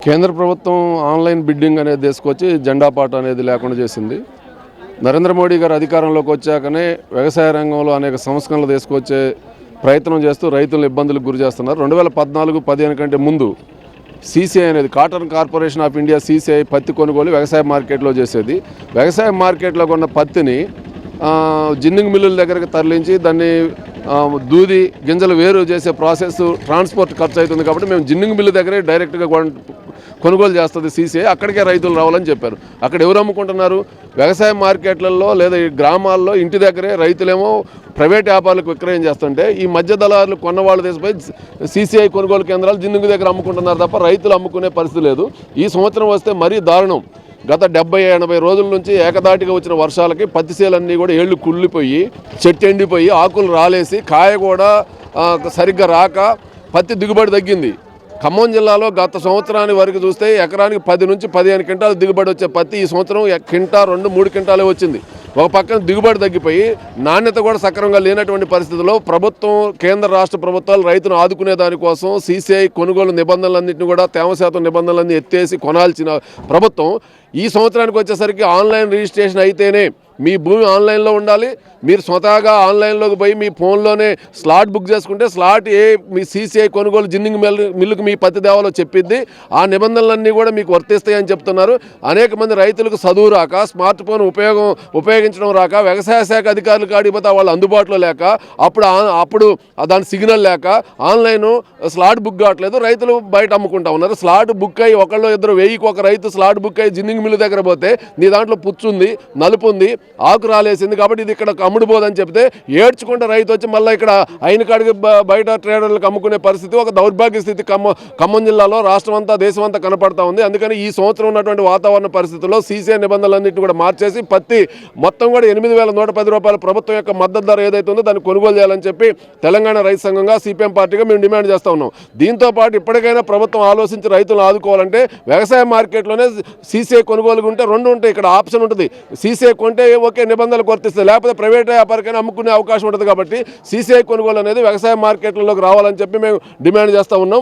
కేంద్ర ప్రభుత్వం online bidding అనేది తీసుకొచ్చి జెండా పాట అనేది లేకుండా చేసింది. నరేంద్ర మోడీ గారు అధికారంలోకి వచ్చాకనే వ్యవసాయ రంగంలో అనేక సంస్కరణలు తీసుకొచ్చే ప్రయత్నం చేస్తూ రైతులను ఇబ్బందులకు గురి చేస్తున్నారు. 2014-15 కంటే ముందు సీసీఐ అనేది cotton corporation of India CCI పత్తి కొనుగోలు వ్యవసాయ మార్కెట్లో చేసేది. వ్యవసాయ మార్కెట్లో కొన్న పత్తిని జిన్నింగ్ మిల్లుల దగ్గరికి తరలించి దాన్ని దూది గింజలు వేరు చేసే ప్రాసెస్ ట్రాన్స్పోర్ట్ ఖర్చు అవుతుంది కాబట్టి మేము జిన్నింగ్ మిల్లు దగ్గరే డైరెక్ట్గా కొనుగోలు చేస్తుంది సీసీఐ, అక్కడికే రైతులు రావాలని చెప్పారు. అక్కడ ఎవరు అమ్ముకుంటున్నారు? వ్యవసాయ మార్కెట్లలో లేదా ఈ గ్రామాల్లో ఇంటి దగ్గరే రైతులేమో ప్రైవేట్ వ్యాపారులకు విక్రయం చేస్తుంటే ఈ మధ్య దళారులు కొన్నవాళ్ళు తీసిపోయి సీసీఐ కొనుగోలు కేంద్రాలు జిన్నింగ్ దగ్గర అమ్ముకుంటున్నారు తప్ప రైతులు అమ్ముకునే పరిస్థితి లేదు. ఈ సంవత్సరం వస్తే మరీ దారుణం. గత 70-80 రోజుల నుంచి ఏకదాటిగా వచ్చిన వర్షాలకి పత్తి చేలన్నీ కూడా ఏళ్ళు కుళ్ళిపోయి చెట్టు ఎండిపోయి ఆకులు రాలేసి కాయ కూడా సరిగ్గా రాక పత్తి దిగుబడి తగ్గింది. ఖమ్మం జిల్లాలో గత సంవత్సరానికి వరకు చూస్తే ఎకరానికి 10 నుంచి 15 క్వింటాలు దిగుబడి వచ్చే పత్తి ఈ సంవత్సరం క్వింటా 2-3 క్వింటాలే వచ్చింది. ఒక పక్కన దిగుబడి తగ్గిపోయి నాణ్యత కూడా సక్రమంగా లేనటువంటి పరిస్థితుల్లో ప్రభుత్వం, కేంద్ర రాష్ట్ర ప్రభుత్వాలు రైతును ఆదుకునే దానికోసం సీసీఐ కొనుగోలు నిబంధనలన్నింటినీ కూడా తేమ శాతం నిబంధనలన్నీ ఎత్తేసి కొనాల్సిన ప్రభుత్వం ఈ సంవత్సరానికి వచ్చేసరికి ఆన్లైన్ రిజిస్ట్రేషన్ అయితేనే మీ భూమి ఆన్లైన్లో ఉండాలి, మీరు స్వతహాగా ఆన్లైన్లోకి పోయి మీ ఫోన్లోనే స్లాట్ బుక్ చేసుకుంటే స్లాట్ మీ సీసీఐ కొనుగోలు జిన్నింగ్ మిల్లుకు మీ పత్తి దేవాలో చెప్పిద్ది. ఆ నిబంధనలన్నీ కూడా మీకు వర్తిస్తాయని చెప్తున్నారు. అనేక మంది రైతులకు చదువు రాక, స్మార్ట్ ఫోన్ ఉపయోగించడం రాక, వ్యవసాయ శాఖ అధికారులు కాడిపోతే వాళ్ళు అందుబాటులో లేక అప్పుడు దాని సిగ్నల్ లేక ఆన్లైన్ స్లాట్ బుక్ కావట్లేదు, రైతులు బయట అమ్ముకుంటా ఉన్నారు. స్లాట్ బుక్ అయ్యి ఒకళ్ళు ఇద్దరు 1000కి ఒక రైతు స్లాట్ బుక్ అయ్యి జిన్నింగ్ మిల్లు దగ్గర పోతే నీ దాంట్లో పుచ్చుంది, నలుపు ఉంది, ఆకు రాలేసింది కాబట్టి ఇది ఇక్కడ అమ్ముడుపోదని చెప్తే ఏడ్చుకుంటే రైతు వచ్చి మళ్ళీ ఇక్కడ అయిన కాడికి బయట ట్రేడర్లకు అమ్ముకునే పరిస్థితి ఒక దౌర్భాగ్య స్థితి ఖమ్మం జిల్లాలో రాష్ట్రం అంతా దేశం అంతా కనపడతా ఉంది. అందుకని ఈ సంవత్సరం ఉన్నటువంటి వాతావరణ పరిస్థితుల్లో సీసీఐ నిబంధనలన్నింటినీ కూడా మార్చేసి పత్తి మొత్తం కూడా 8,110 రూపాయల ప్రభుత్వం యొక్క మద్దతు ధర ఏదైతే ఉందో దాన్ని కొనుగోలు చేయాలని చెప్పి తెలంగాణ రైతు సంఘంగా సిపిఎం పార్టీగా మేము డిమాండ్ చేస్తూ ఉన్నాం. దీంతో పాటు ఇప్పటికైనా ప్రభుత్వం ఆలోచించి రైతులను ఆదుకోవాలంటే వ్యవసాయ మార్కెట్లోనే సీసీఐ కొనుగోలు ఉంటే 2 ఉంటాయి. ఇక్కడ ఆప్షన్ ఉంటుంది, సీసీఐ కొంటే ఒకే నిబంధనలు వర్తిస్తాయి, లేకపోతే ప్రైవేట్ వ్యాపారికైనా అమ్ముకునే అవకాశం ఉంటుంది. కాబట్టి సీసీఐ కొనుగోలు అనేది వ్యవసాయ మార్కెట్లలోకి రావాలని చెప్పి మేము డిమాండ్ చేస్తూ ఉన్నాం.